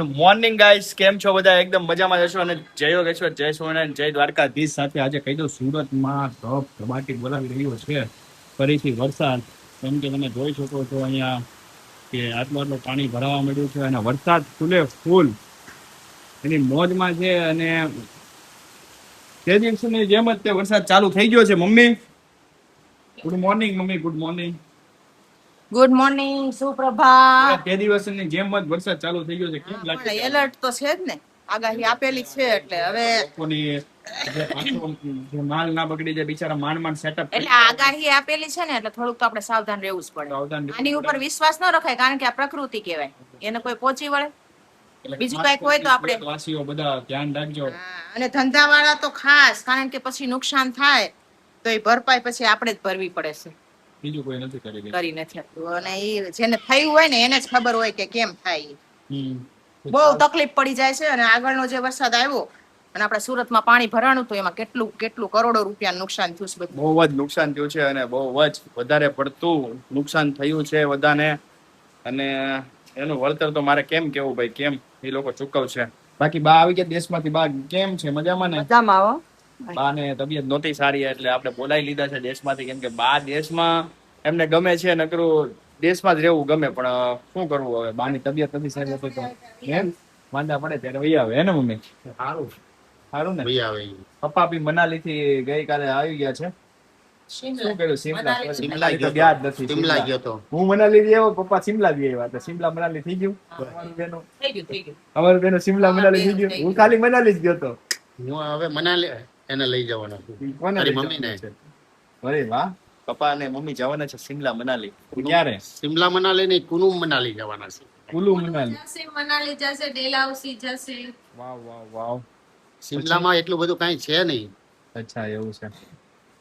Morning guys, કેમ છો બધા? એકદમ મજામાં જશો અને જય યોગેશ્વર, જય સ્વામિનારાયણ, જય દ્વારકાધીશ. સાથે આજે કહી દઉં, સુરતમાં ધબાટી બોલાવી રહ્યો છે ફરીથી વરસાદ. કેમ કે તમે જોઈ શકો છો અહીંયા કે આટલું પાણી ભરાવા મળ્યું છે અને વરસાદ ફૂલે ફૂલ એની મોજમાં છે. અને તે દિવસની જેમ જ તે વરસાદ ચાલુ થઈ ગયો છે. Mummy good morning. Mummy good morning. Good morning, સુપ્રભાત. તે દિવસની જેમ જ વરસાદ ચાલુ થઈ ગયો છે. કેમ લાગે છે? એલર્ટ તો છે જ ને, આગાહી આપેલી છે એટલે હવે માલ ના બગડી જાય, બિચારા માંડ સેટઅપ. એટલે આગાહી આપેલી છે ને એટલે થોડુંક તો આપણે સાવધાન રહેવું જ પડે. આની ઉપર વિશ્વાસ ન રખાય, કારણ કે આ પ્રકૃતિ કહેવાય, એને કોઈ પહોંચી વળે. બીજું કઈક હોય તો આપણે વાસીઓ બધા ધ્યાન રાખજો. અને ધંધાવાળા તો ખાસ, કારણ કે પછી નુકસાન થાય તો એ ભરપાઈ પછી આપણે જ ભરવી પડે છે. બીજું કોઈ નથી કરી નથી શકતું. અને એ જેને થયું હોય ને એને જ ખબર હોય કે કેમ થાય. બહુ તકલીફ પડી જાય છે. અને આગળનો જે વરસાદ આવ્યો અને આપણા સુરતમાં પાણી ભરાણું તો એમાં કેટલું કરોડો રૂપિયાનું નુકસાન થયું છે. બહુ જ નુકસાન થયું છે અને બહુ જ વધારે પડતું નુકસાન થયું છે બધાને. અને એનું વળતર તો મારે કેમ કેવું ભાઈ, કેમ એ લોકો ચૂકવશે. બાકી બા આવી ગયા દેશમાંથી. બા કેમ છે? મજામાં ને? મજામાં આવો. બા ને તબિયત નહોતી સારી એટલે આપણે બોલાવી લીધા છે દેશમાંથી. કેમ કે બા દેશમાં એમને ગમે છે, નકરું દેશમાં જ રહેવું ગમે, પણ શું કરવું હવે, બાની તબિયત નથી સારી હતી તો એમ માંદા પડે ત્યારે વહી આવે. હે ને મમ્મી? સારું ને? પપ્પા બી મનાલી થી ગઈકાલે આવી ગયા છે. શું કર્યું? શિમલા તો ગયા જ નથી. શિમલા ગયો તો હું, મનાલી થી આવ્યો, પપ્પા શિમલા થી આવ્યા હતા. શિમલા મનાલી થઈ ગયું. અમારું બેનો શિમલા મનાલી થઈ ગયું. હું ખાલી મનાલી જ ગયો તો. હું હવે મનાલી એને લઈ જવાનો છું. મારી મમ્મીને. અરે વાહ, પપ્પા અને મમ્મી જવાના છે શિમલા મનાલી. ક્યારે? શિમલા મનાલી નહીં, કુલુ મનાલી જવાના છે. કુલુ મનાલી જશે, ડેલહાઉસી જશે. વાવ વાવ વાવ. શિમલામાં એટલું બધું કઈ છે નહીં. અચ્છા, એવું છે.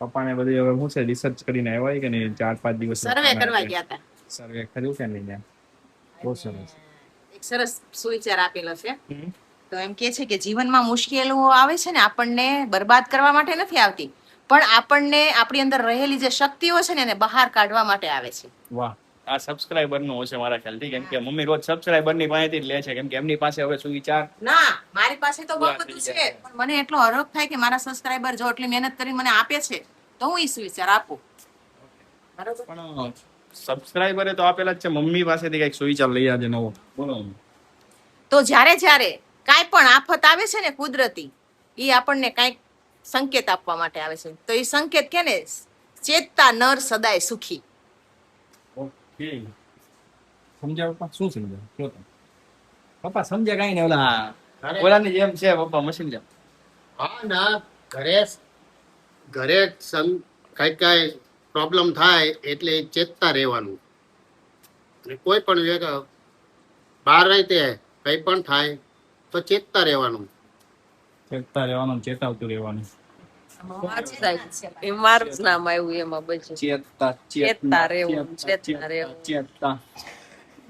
પપ્પાને બધી હવે શું છે, રિસર્ચ કરીને આવ્યા કે નહીં? 4-5 દિવસ સર્વે કરવા ગયા હતા. સર્વે કર્યું કે નહીં? બહુ સરસ. એક સરસ સુવિચાર આપેલો છે. તો એમ કે છે કે જીવનમાં મુશ્કેલીઓ આવે છે ને, આપણને બરબાદ કરવા માટે નથી આવતી, પણ આપણને આપણી અંદર રહેલી જે શક્તિઓ છે ને એને બહાર કાઢવા માટે આવે છે. વાહ. આ સબસ્ક્રાઇબર નું હશે મારા ખ્યાલથી. કેમ કે મમ્મી રોજ સબસ્ક્રાઇબર ની પાસેથી જ લે છે. કેમ કે એમની પાસે હવે સુવિચાર ના, મારી પાસે તો બહુ બધું છે, પણ મને એટલો હરખ થાય કે મારા સબસ્ક્રાઇબર જો એટલી મહેનત કરી મને આપે છે તો હું એ સુવિચાર આપું. બરાબર. પણ સબસ્ક્રાઇબરે તો આપેલા જ છે. મમ્મી પાસેથી કઈક સુવિચાર લઈ આજે નવો. બોલો. તો જ્યારે કાંઈ પણ આફત આવે છે ને કુદરતી, એ આપણને કાંઈક સંકેત આપવા માટે આવે છે. તો એ સંકેત કે ને, ચેતતા નર સદાય સુખી. ઓકે, સમજાવ પપ્પા. શું સમજાવ? પપ્પા સમજે કઈ નહીં. ઓલાની જેમ છે પપ્પા, મશીન જેમ. હા ના, ઘરે કઈ પ્રોબ્લેમ થાય એટલે ચેતતા રહેવાનું. અને કોઈ પણ બહાર નહીં તે કઈ પણ થાય તો ચેતતા રહેવાનું. ચેતતા રહેવાનું, ચેતાવતું રહેવાનું. મારું જ નામ આવ્યું એમાં બધું. ચેતતા ચેતતા રહેવું, ચેતતા રહેવું. ચેતતા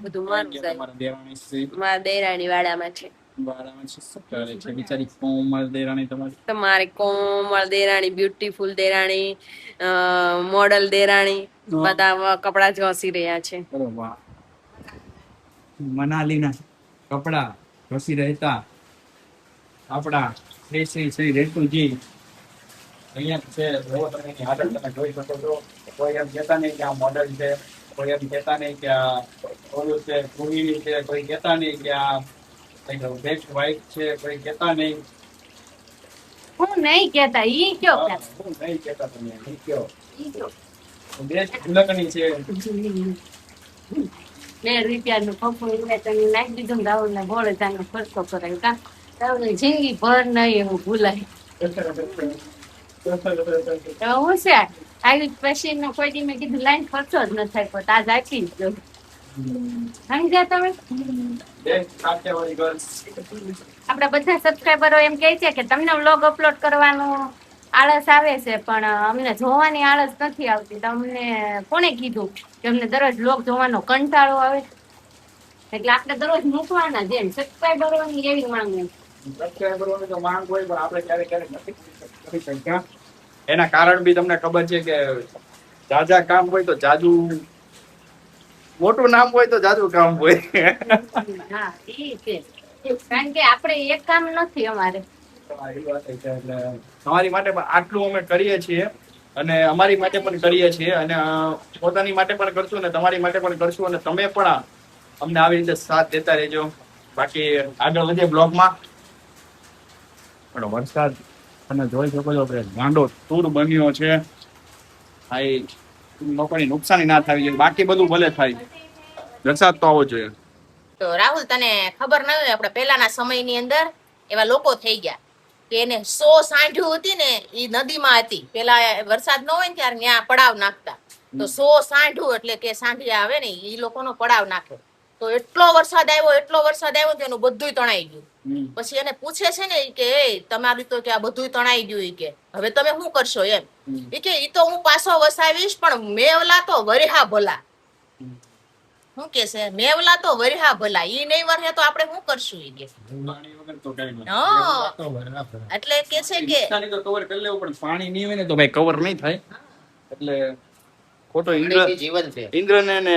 બધું મારું જ આવ્યું. તમારા દેરાણી શ્રી મારા દેરાણી વાડામાં છે. વાળામાં શું કરે છે બિચારી કોમળ દેરાણી તમારી? તમારી કોમળ દેરાણી, બ્યુટીફુલ દેરાણી, મોડલ દેરાણી, બધા કપડા ઘસી રહ્યા છે. અરે વાહ. મનાલીના કપડા ઘસી રહેતા આપણા શ્રી રેતુજી અહીંયા છે. તમે જોઈ શકો છો. કોઈ એમ કહેતા નહીં કે આ મોડલ છે, કોઈ એમ કહેતા નહીં કે આ ઓલું છે, કુવીરી છે, કોઈ કહેતા નહીં કે આ બેસ્ટ વાઇફ છે, કોઈ કહેતા નહીં. હું નહીં કેતા, ઈ કયો હું નહીં કહેતા, તમે ઈ કયો. બેસ્ટ ઉલકણી છે. 2 રૂપિયાનું પપ્પુ તમે નાખી દીધું રાહુલ ને ભોળે જાને ખર્ચો કરાય. કા રાહુલ જિંદગી ભર નહીં એવું ભૂલાય. હું છે આવી પછી કોઈ દી મેં કીધું લાઈન ખર્ચો જ ન થાય, પણ આજ આપી જ દો. સમજ્યા તમે? આપડા બધા સબસ્ક્રાઈબરો એમ કહે છે કે તમને વ્લોગ અપલોડ કરવાનું આળસ આવે છે, પણ અમને જોવાની આળસ નથી આવતી. તમને કોને કીધું કે અમને દરરોજ વ્લોગ જોવાનો કંટાળો આવે? એટલે આપણે દરરોજ મૂકવાના છે. સબસ્ક્રાઈબરોની એવી માંગ હોય. સબસ્ક્રાઈબરોની તો માંગ હોય, પણ આપણે ક્યારેક નથી કરી શકતા. એના કારણ બી તમને ખબર છે કે જાજા કામ હોય તો જાજુ, મોટું નામ હોય તો જાજુ કામ હોય. હા, એ છે. કારણ કે આપણે એક કામ નથી અમારે. તમારી વાત છે એટલે તમારી માટે પણ આટલું અમે કરીએ છીએ અને અમારી માટે પણ કરીએ છીએ અને પોતાની માટે પણ કરશું અને તમારી માટે પણ કરશું અને તમે પણ અમને આવી રીતે સાથ દેતા રહેજો. બાકી આગળ વધીએ બ્લોગમાં. પણ વરસાદ તમે જોઈ શકો છો કે ગાંડો તૂર બન્યો છે. ભાઈ લોકોની નુકસાની ના થવી જોઈએ, બાકી બધું ભલે થાય, વરસાદ તો આવવો જોઈએ. તો રાહુલ તને ખબર ન હોય આપણે પહેલાના સમયની અંદર એવા લોકો થઈ ગયા કે એને 100 સાંઢું હતી ને એ નદીમાં હતી. પેલા વરસાદ ન હોય ને ત્યારે ત્યાં પડાવ નાખતા. તો 100 સાંઢું એટલે કે સાંઢિયા આવે ને એ લોકોનો પડાવ નાખે. તો એટલો વરસાદ આવ્યો કે એનું બધુંય તણાઈ ગયું. પછી એને પૂછે છે ને કે એ તમારું તો કે આ બધુંય તણાઈ ગયું ઈ કે હવે તમે શું કરશો એમ. ઈ કે ઈ તો હું પાછો વસાવીશ પણ મેવલા તો વરિહા ભલા. શું કે છે મેવલા તો વરિહા ભલા, ઈ નહીં વરહે તો આપણે શું કરશું ઈ કે. એટલે કે છે કે નુકસાની તો કવર કરી લેવું પણ પાણી નહીં હોય ને તો ભાઈ કવર નહીં થાય. એટલે ખોટો જીવન છે. ઇન્દ્રને ને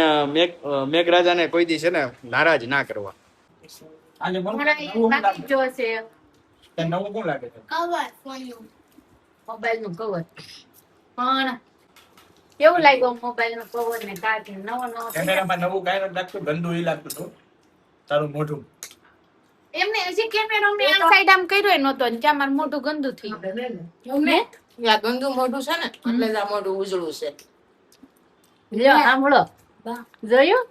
મેઘરાજાને કોઈ દી છે ને નારાજ ના કરવા. આજે બાકી જો છે નવું કોણ લાગે છે? મોબાઈલ નું કવર. પણ કેવું લાગ્યું મોબાઈલ નું કવર ને કાઢી નવો કેમેરામાં નવું કાંઈ નથી લાગતું, ગંદુ ઈ લાગતું હતું તારું મોઢું. એમને હજી કેમેરો મેં આ સાઈડ આમ કર્યો નતો ને ત્યાં મારું મોઢું ગંદુ થઈ ગયું. આ ગંદુ મોઢું છે ને એટલે જ આ મોઢું ઉજળું છે. લ્યો સાંભળો, જોયું?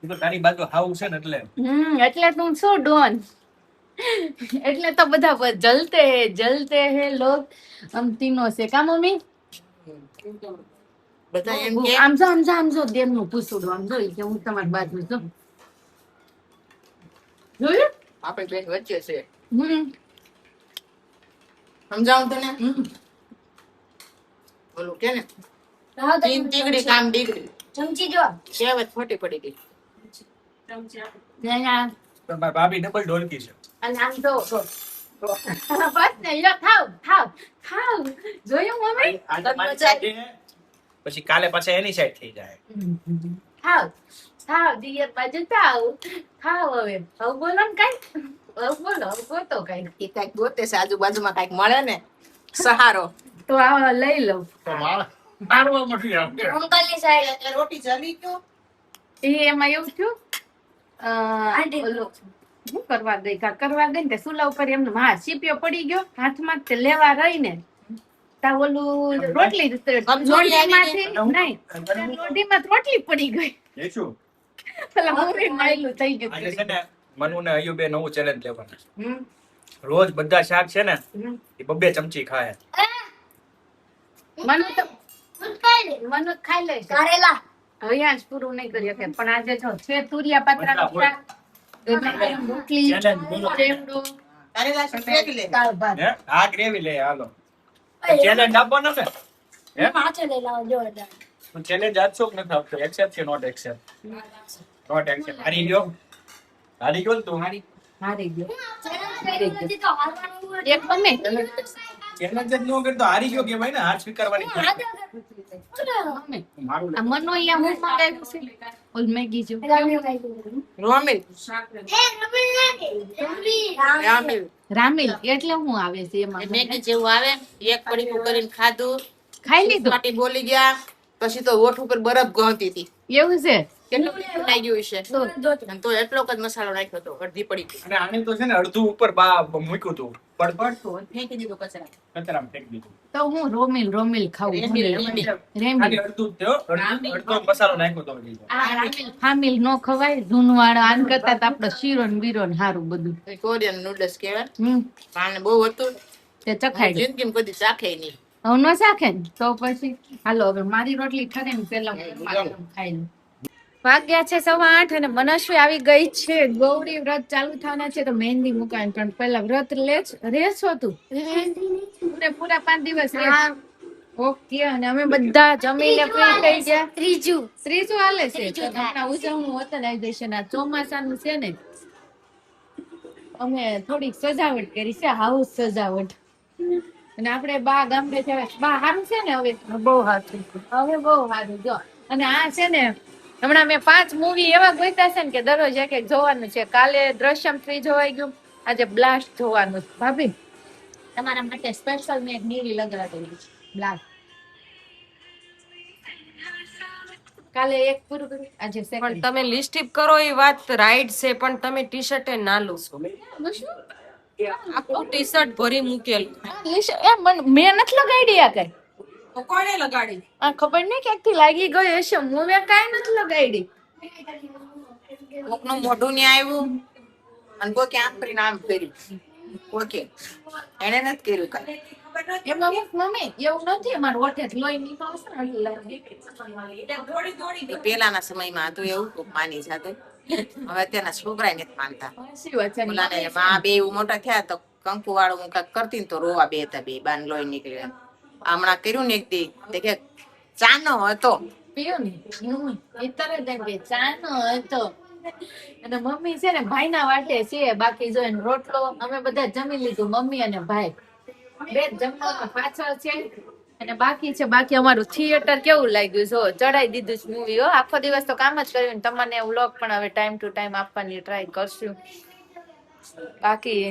ઈ તો તારી બાજુ હાવ છે ને એટલે એટલે તું શું ડોન, એટલે તો બધા જલતે હે લોગ આમ તીનો છે કા મમ્મી? બધા એમ કે આમ જો દેવનું પૂછડું આમ જોઈ કે હું તમારી બાજુ છું. જોયું? આપણે બેન વચ્ચે છે. હમ સમજાવું તને? બોલું કે ને તીન તીગડી કામ દીકડી. ચમચી જો કહેવત ખોટી પડી ગઈ. અને પણ મારી ભાભી ડબલ ઢોલકી છે. આમ તો બસ ને લ્યો ખાવ જોયું મમ્મી? આજે મારી સાઈડે, પછી કાલે પાછા એની સાઈડ થઈ જાય. ખાવ દિયર બાજુ ખાવ હવે બોલો ને કઈ બોલો ગોતો કઈ એ કઈક ગોતે છે આજુબાજુમાં કઈક મળે ને સહારો તો આ લઈ લઉં. તો મારવા મળી આવે. અંકલની સાઈડ રોટી જમી ગયો. એમાં એવું થયું ઓલો શું કરવા ગઈ ને તે સુલા ઉપર એમને સીપ્યો પડી ગયો હાથમાં તે લેવા રહી ને તા ઓલું રોટલી લોઢીમાં રોટલી પડી ગઈ. એ શું? પેલા મમ્મી માયલું થઈ ગયું. આજે છે ને મનુ ને અયુબે નવું ચેલેન્જ લેવાના છે. રોજ બધા શાક છે ને એ 2 ચમચી ખાય. મનુ ખાઈ લે કારેલા હવે આજ પૂરું નહીં કરી શકે પણ આજે જો છે તુરિયા પાત્રાનું શાક, રોટલી, ચેવડો, કારેલા શેકી લે. દાળ ભાત. હે આ ગ્રેવી લે હાલો. ચેલેન્જ આપવાનો ને હે ચેલેન્જ આપશો કે નથી આપશો? એક્સેપ્ટ કે નોટ એક્સેપ્ટ? Not accept. હારી ગયો ને તું? હારી ગયો. એક બને ચેલેન્જ જ ન કરતો હારી ગયો કે ભાઈ ને હાર સ્વીકારવાની. મારું આ મનો અહીંયા હું મંગાવ્યું છે ઓલ મેગી જો રોમિલ રામિલ એટલે હું આવે છે એમાં મેગી જેવું આવે. એક પડીકું કરીને ખાધું, ખાઈ લીધું. પાટી બોલી ગયા, પછી તો હોઠ ઉપર બરફ ગળતી હતી. એવું છે કેટલું લાગ્યું હશે અને તો એટલો જ મસાલો નાખ્યો હતો અડધી પડી ગઈ. અને આને તો છે ને અડધું ઉપર મૂક્યું હતું પડપડ ફેંકી દીધું કચરા. કચરામાં ફેંકી દીધું. તો હું રોમિલ ખાવું રેમિલ ખાલી અડધું જ થયો, અડધો મસાલો નાખ્યો તો હજી. આ રામિલ ફામિલ નો ખવાય જૂનવાળો આન કરતા તો આપણો શીરો ને બીરો ને હારું બધું કોરિયન નૂડલ્સ કહેવાય. હમ પાણી બહુ હતું, તે ચખાઈ દે. જિંદગીમાં કદી ચાખે નહીં. હવે ન શાખે ને તો પછી હાલો હવે મારી રોટલી ઠરે ને પેલા ખાઈ લઉં. વાગ્યા છે 8:15 અને મનસ્વી આવી ગઈ છે. ગૌરી વ્રત ચાલુ થવાના છે તો મહેંદી મુકાય પણ પેલા વ્રત રેસો તું પૂરા 5 દિવસ ઓકે. અને અમે બધા જમીને ફ્રી થઈ ગયા. ત્રીજું હાલે છે તો હમણાં ઉજવણું વતન આવી જશે ને આ ચોમાસાનું છે ને અમે થોડીક સજાવટ કરી છે, હાઉસ સજાવટ. અને આપણે બા ગામડે બા સારું છે ને હવે બહુ સારું જો. અને આ છે ને હમણાં મેં 5 મૂવી એવા ગોઈતા છે ને કે દરરોજ એક એક જોવાનું છે. કાલે દ્રશ્યમ 3 જોવાઈ ગયું, આજે બ્લાસ્ટ જોવાનું છે. ભાભી તમારા માટે સ્પેશિયલ મેં એક મૂવી લગાડેલી છે, બ્લાસ્ટ. કાલે એક પૂરું કર્યું, આજે પણ સેકન્ડ. તમે લિસ્ટિપ કરો એ વાત રાઈટ છે, પણ તમે ટી શર્ટ ના લો છો. આખું ટી શર્ટ ભરી મૂકેલું. મેં નથી લગાડી આ કઈ. તો કોણે લગાડી? આ ખબર નહીં ક્યાંકથી લાગી ગઈ હશે. હું મેં કાંઈ નથી લગાડી. કોકનું મોઢું ને આવ્યું અને કોઈ ક્યાં કરીને આમ કર્યું, ઓકે એને નથી કર્યું કાંઈ. એમાં મમ્મી એવું નથી, અમારે ઓઠે લોહી નીકળશે ને એટલે લાગે. એ પેલાના સમયમાં હતું એવું, કોક માની જાતે. હવે અત્યારના છોકરા નથી માનતા. સાચી વાત છે. ઓલાને માં બે એવું મોટા થયા તો કંકુ વાળું હું કાંઈક કરતી ને તો રોવા બે હતા, બે બાન લોહી નીકળ્યું. હમણાં કર્યું ને એક દી તે કે ચાનો હતો. પીયો ને એ તરત એમ કે ચાનો હતો. અને મમ્મી છે ને ભાઈના વાટે છે, બાકી જો એને રોટલો અમે બધા જમી લીધું, મમ્મી અને ભાઈ બે જમવામાં પાછળ છે. અને બાકી છે, બાકી અમારું થિયેટર કેવું લાગ્યું જો ચડાઈ દીધું છે મૂવી. હો આખો દિવસ તો કામ જ કર્યું ને તમને વ્લોગ પણ હવે ટાઈમ ટુ ટાઈમ આપવાની ટ્રાય કરશું. બાકી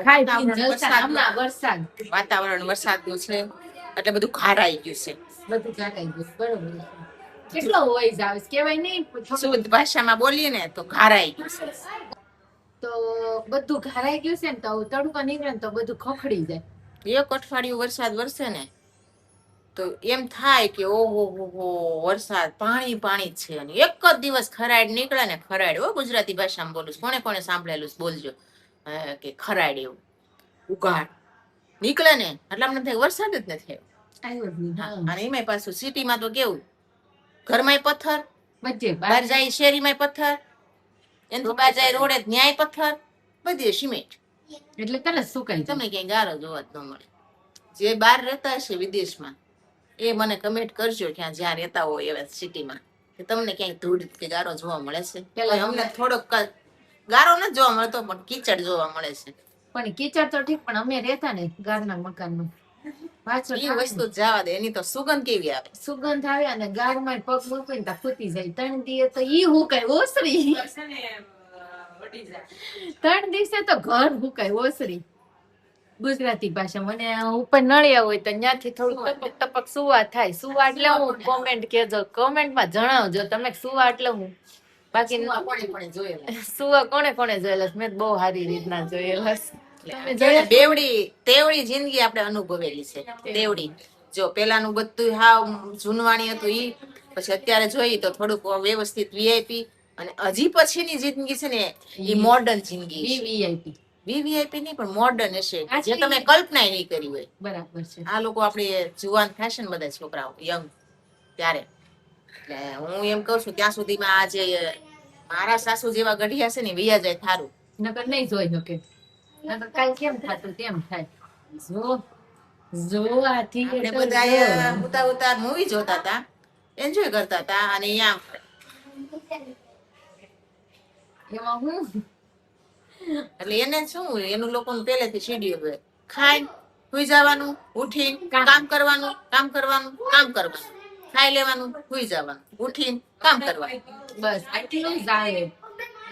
ખાઈ પીને જલસા. હમણાં વરસાદ, વાતાવરણ વરસાદનું છે એટલે બધું ખારાઈ ગયું છે. બધું ચડાઈ ગયું. બરોબર છે. કેટલો વોઇસ આવે છે કેવાય નહીં. શુદ્ધ ભાષામાં બોલીએ ને તો ખારાઈ ગયું છે. તો બધું ઘરાઈ ગયું છે ને તો તડકો નીકળે ને તો બધું ખખડી જાય. એક અઠવાડિયું વરસાદ વરસે ને તો એમ થાય કે ઓહો હો વરસાદ પાણી પાણી જ છે. અને એક જ દિવસ ખરાડ નીકળે ને, ખરાડ હો ગુજરાતી ભાષામાં બોલું છું, કોને કોને સાંભળેલું બોલજો કે ખરાડ એવું ઉઘાડ નીકળે ને એટલે અમને થાય વરસાદ જ નથી આવ્યો. અને એમાં પાછું સિટીમાં તો કેવું, ઘરમાંય પથ્થર, વચ્ચે બહાર જાય શેરીમાં પથ્થર, એનાથી બહાર જાય રોડે ન્યાય પથ્થર, બધી સિમેન્ટ. એટલે તરત સુકાઈ જાય. તમને ક્યાંય ગારો જોવા જ ન મળે. જે બહાર રહેતા હશે વિદેશમાં એ મને કમેન્ટ કરજો, ક્યાં જ્યાં રહેતા હોય એવા સિટીમાં, કે તમને ક્યાંય ધૂળ કે ગારો જોવા મળે છે? પેલા અમને થોડોક ગારો નથી જોવા મળતો, પણ કીચડ જોવા મળે છે. પણ કીચડ તો ઠીક, પણ અમે રહેતા ને ગારના મકાનમાં પાછળ એ વસ્તુ જવા દે, એની તો સુગંધ કેવી આવે. સુગંધ આવે અને ગારમાં પગ મૂકીને તો ફૂટી જાય. 3 દિવસ તો ઈ હુકાય ઓસરી. 3 દિવસે તો ઘર હુકાય ઓસરી. ગુજરાતી ભાષા મને ઉપર નળિયા હોય તો ત્યાંથી થોડું ટપક ટપક સુવા થાય. સુવા એટલે હું કોમેન્ટ કેજો, કોમેન્ટમાં જણાવજો તમે સુવા એટલે હું. બાકી સુવા કોણે કોણે જોયેલા? મેં બહુ સારી રીતના જોયેલા. તેવડી જિંદગી આપણે અનુભવેલી છે. તેવડી જો પેલાનું બધું હાવ જૂનવાણી હતું ઈ, પછી અત્યારે જોઈએ તો થોડુંક વ્યવસ્થિત વીઆઈપી, અને હજી પછીની જિંદગી છે ને એ મોડર્ન જિંદગી. વીવીઆઈપી વીવીઆઈપી નહીં પણ મોડર્ન હશે, જે તમે કલ્પના નહીં કરી હોય. બરાબર છે. આ લોકો આપણે જુવાન થશે ને બધા છોકરાઓ યંગ ત્યારે, એટલે હું એમ કઉ છું ત્યાં સુધીમાં આ જે મારા સાસુ જેવા ગઢિયા છે ને વૈયા જાય થારું. નકર નહીં જોઈ શકે. નકર કાલ કેમ થાતું તેમ થાય. જો જો આ આપણે થિયેટર બધા ઉતાર ઉતાર મૂવી જોતા હતા, એન્જોય કરતા હતા. અને અહીંયા એમાં હું એટલે એને શું એનું લોકોનું પહેલેથી શેડ્યુલ હોય, ખાઈ સુઈ જવાનું, ઉઠીને કામ કરવાનું, કામ કરવાનું, કામ કરવાનું, ખાઈ લેવાનું, સુઈ જવાનું, ઉઠીને કામ કરવાનું, બસ આટલું જ આવે.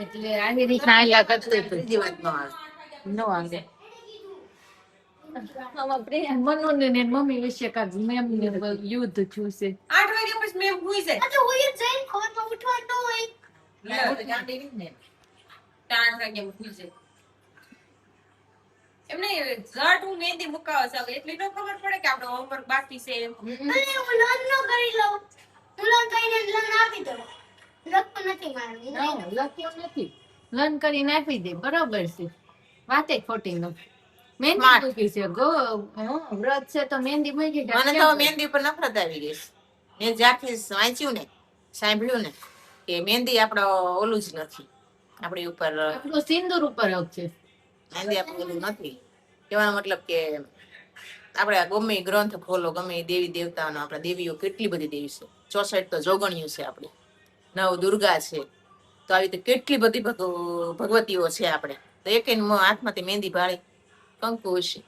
એટલે આવી રીતના આયલા કરતું હતું. બીજી વાત ન આવે. નો આવે. આમાં પ્રેમ મનોને ને મમ્મી વિશે કાંઈક મેમ ને યુદ્ધ થયું છે. 8 વાગ્યા પછી મેં હુઈ જાય. ગાંડી રીત ને. 8 વાગ્યા હુઈ જાય. એમને ઝટ હું મહેંદી મુકાવા જાવ એટલે ન ખબર પડે કે આપણો હોમવર્ક બાકી છે એમ. લખ્યું નથી. લર્ન કરીને આપી દે. બરોબર છે. વાતે ખોટી નથી. મહેંદી Smart. મૂકી છે. વ્રત છે તો મહેંદી મૂકી દે. મને તો મહેંદી ઉપર નફરત આવી ગઈ છે. મેં જ્યારથી વાંચ્યું ને, સાંભળ્યું ને કે મહેંદી આપણો ઓલું જ નથી, આપણી ઉપર આપણું સિંદૂર ઉપર હક છે. મહેંદી આપણું ઓલું નથી. કહેવાનો મતલબ કે આપણે ગમે ઈ ગ્રંથ ખોલો, ગમે ઈ દેવી દેવતાનો, આપણા દેવીઓ કેટલી બધી દેવી છે. 64 તો જોગણિયું છે આપણી, 9 દુર્ગા છે, તો આવી રીતે કેટલી બધી ભગવતીઓ છે આપણે. તો એક હાથમાંથી મહેંદી ભાળી કંકુ હશે.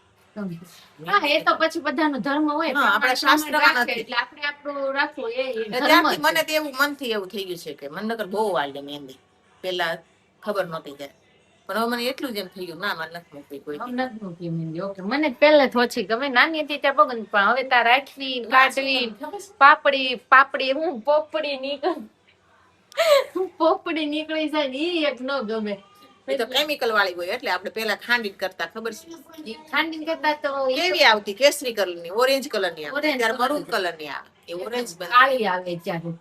હા એ તો પછી બધાનો ધર્મ હોય હા, આપણા પ્રમાણ શાસ્ત્રમાં રાખે, નથી. એટલે આપણે આપણું રાખવું એ ધર્મ ત્યારથી છે. મને તો એવું મનથી એવું થઈ ગયું છે કે મને નકર બહુ વાલે મહેંદી પેલા ખબર નહોતી ત્યારે, પણ હવે મને એટલું જ એમ થઈ ગયું ના મારે નથી મૂકવી કોઈ. આમ નથી મૂકી મહેંદી. ઓકે મને પહેલેથી ઓછી ગમે, નાની હતી ત્યાં બગન, પણ હવે તાર રાખવી કાઢવી પાપડી હું પોપડી નીકળી જાય ને ઈ એક ન ગમે. એ તો કેમિકલ વાળી હોય એટલે આપણે પેલા ખાંડી કરતા ખબર છે ઈ ખાંડી કરતા તો કેવી આવતી, કેસરી કલર ની, ઓરેન્જ કલર ની આવે, Orange ત્યારે colour મરૂન ની. કલર ની આવે, એ ઓરેન્જ કાળી આવે ત્યારે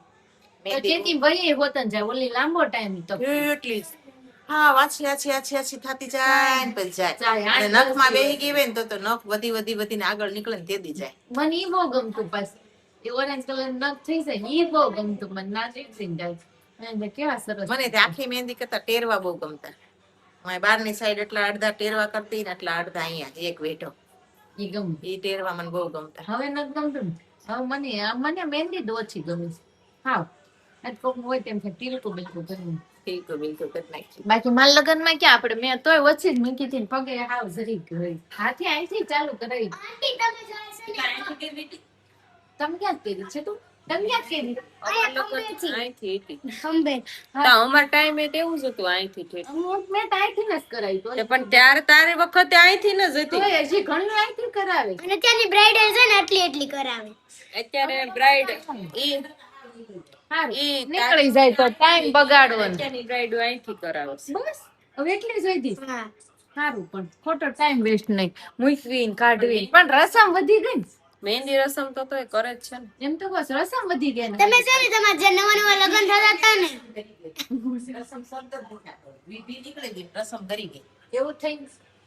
મહેંદી તેથી ભાઈ હોતન જાય ઓલી લાંબો ટાઈમ તો એટલી જ. હા, આછી થતી જાય ને પછી જાય. જાય, અને 8-10 નખમાં બેહી દિવસ. ગઈ હોય ને તો નખ વધીને આગળ નીકળે ને તેદી જાય. મને ઈ બહુ ગમતું પાછું એ ઓરેન્જ કલર નખ થઈ જાય ઈ બહુ ગમતું મને ના થઈ જાય અને કેવા સરસ મને તો આખી મહેંદી કરતા ટેરવા બહુ ગમતા. મારી બારની સાઈડ એટલા અડધા ટેરવા કરતી ને એટલા અડધા અહીંયા એક વેઢો. ઈ ગમ એ ટેરવા મને બહુ ગમતા. હવે નથી ગમતું ને. હવે મને મહેંદી જ ઓછી ગમે છે. હા આજ કોક હોય તેમ છે ટીલકું બિલકુલ ગમે. બિલકુલ કરી નાખી. બાકી મારા લગ્ન માં ક્યાં આપણે મેં તોય ઓછી જ મૂકી હતી ને પગે હાવ જરી ગઈ હાથી અહીંથી ચાલુ કરાવી. તમે ક્યાં કરી છે તું તમે ક્યાં કરી અમારા ટાઈમે તો એવું જ હતું અહીંથી ઠેઠ. મેં તો અહીંથી જ કરાવી તો પણ ત્યારે તારે વખતે અહીંથી ન જ હતી. તોય હજી ઘણી અહીંથી કરાવે અને ત્યાંની બ્રાઇડલ છે ને એટલી કરાવે. અત્યારે બ્રાઇડ ઈ હારું, ઈ નીકળી જાય તો ટાઈમ બગાડવાનો અત્યારની બ્રાઇડ અહીંથી કરાવે છે. બસ હવે એટલી જ હતી હા. સારું પણ ખોટો ટાઈમ વેસ્ટ નહીં મૂકવી ને કાઢવી પણ રસમ વધી ગઈ ને. મહેંદી રસમ તો તોય કરે જ છે ને. એમ તો બસ રસમ વધી ગઈ ને તમે છે ને તમારા જે નવા લગ્ન થતા હતા ને રસમ શબ્દ જ નથી આપણો. વિધિ નીકળી ગઈ, રસમ કરી ગઈ. એવું થઈ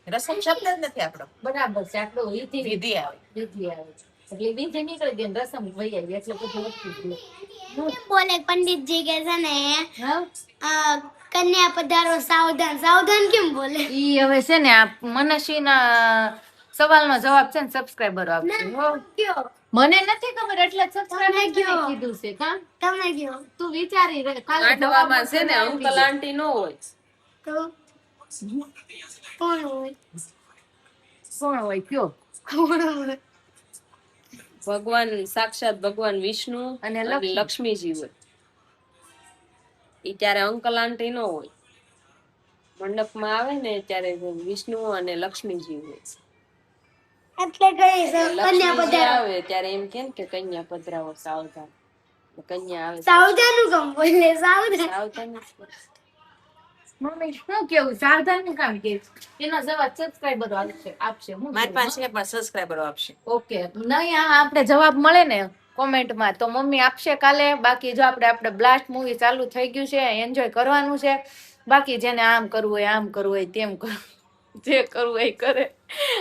રસમ શબ્દ જ નથી આપણો. બરાબર છે આટલો વિધિ વિધિ આવે. વિધિ આવે છે એટલે વિધિ નીકળી ગઈ ને રસમ વહી આવી એટલે બધું વધતું ગયું. કેમ બોલે પંડિતજી કે છે ને હા કન્યા પધારો સાવધાન સાવધાન કેમ બોલે? ઈ હવે છે ને આ મનસ્વીના સવાલનો જવાબ છે ને સબસ્ક્રાઇબરો આપશે હો. કયો મને નથી ખબર એટલે સબસ્ક્રાઇબર તમે કયો. કીધું છે કા તમે કયો તું વિચારી રે કાલે માંડવામાં છે ને જવાબ અંકલ આંટી નો હોય. તો કોણ હોય? કોણ હોય કયો કોણ હોય? ભગવાન સાક્ષાત ભગવાન વિષ્ણુ અને અને લક્ષ્મી. લક્ષ્મીજી હોય. ઈ ત્યારે અંકલ આંટી નો હોય. મંડપમાં આવે ને ત્યારે વિષ્ણુ અને લક્ષ્મીજી હોય. એટલે કઈ છે કન્યા લક્ષ્મીજી પધારો આવે ત્યારે એમ કેમ કે કન્યા પધરાવો સાવધાન. કન્યા આવે સાવધાન નું કામ બોલે સાવધાન. સાવધાન જ. મમ્મી શું કેવું સાવધાન નું કામ કે એનો જવાબ સબસ્ક્રાઇબરો આપશે હું મારી પાસે છે પણ સબસ્ક્રાઇબરો આપશે. ઓકે નહીં આ આપણે જવાબ મળે ને કોમેન્ટમાં તો મમ્મી આપશે કાલે બાકી જો આપણે બ્લાસ્ટ મૂવી ચાલુ થઈ ગયું છે એન્જોય કરવાનું છે બાકી જેને આમ કરવું હોય આમ કરવું હોય તેમ કરવું જે કરવું હોય એ કરે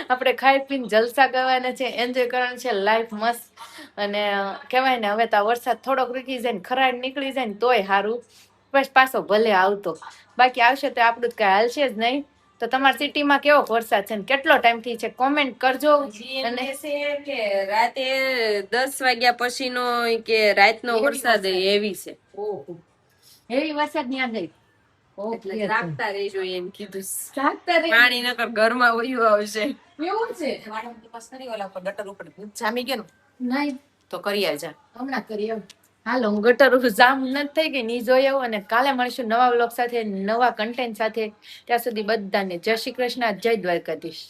આપણે ખાઈ પીને જલસા કરવાના છે એન્જોય કરવાનું છે લાઈફ મસ્ત અને કહેવાય ને હવે તો આ વરસાદ થોડોક રૂકી જાય ને ખરાડ નીકળી જાય ને તોય સારું બસ પાછો ભલે આવતો બાકી આવશે તો આપણું કઈ હાલશે જ નહીં તો તમારી સિટીમાં કેવો વરસાદ છે ને કેટલો ટાઈમ થી છે કોમેન્ટ કરજો અને છે કે રાતે 10 વાગ્યા પછીનો કે રાતનો વરસાદ એવી છે. ઓહો એવી વરસાદ ની આ ગઈ એટલે રાખતા રહેજો એમ કીધું. જાગતા રહે પાણી નકર ઘરમાં વયું આવશે. એવું છે વાળંદ પાસ કરી ઓલા ઉપર ગટર ઉપર દૂધ જામી ગયું ને નહીં તો કરી આવજા. હમણાં કરી આવું હાલો હું ગટર જામ નથી થઈ ગઈ ની જોઈ આવું અને કાલે મળીશું નવા વ્લોગ સાથે નવા કન્ટેન્ટ સાથે ત્યાં સુધી બધાને જય શ્રી કૃષ્ણ જય દ્વારકાધીશ.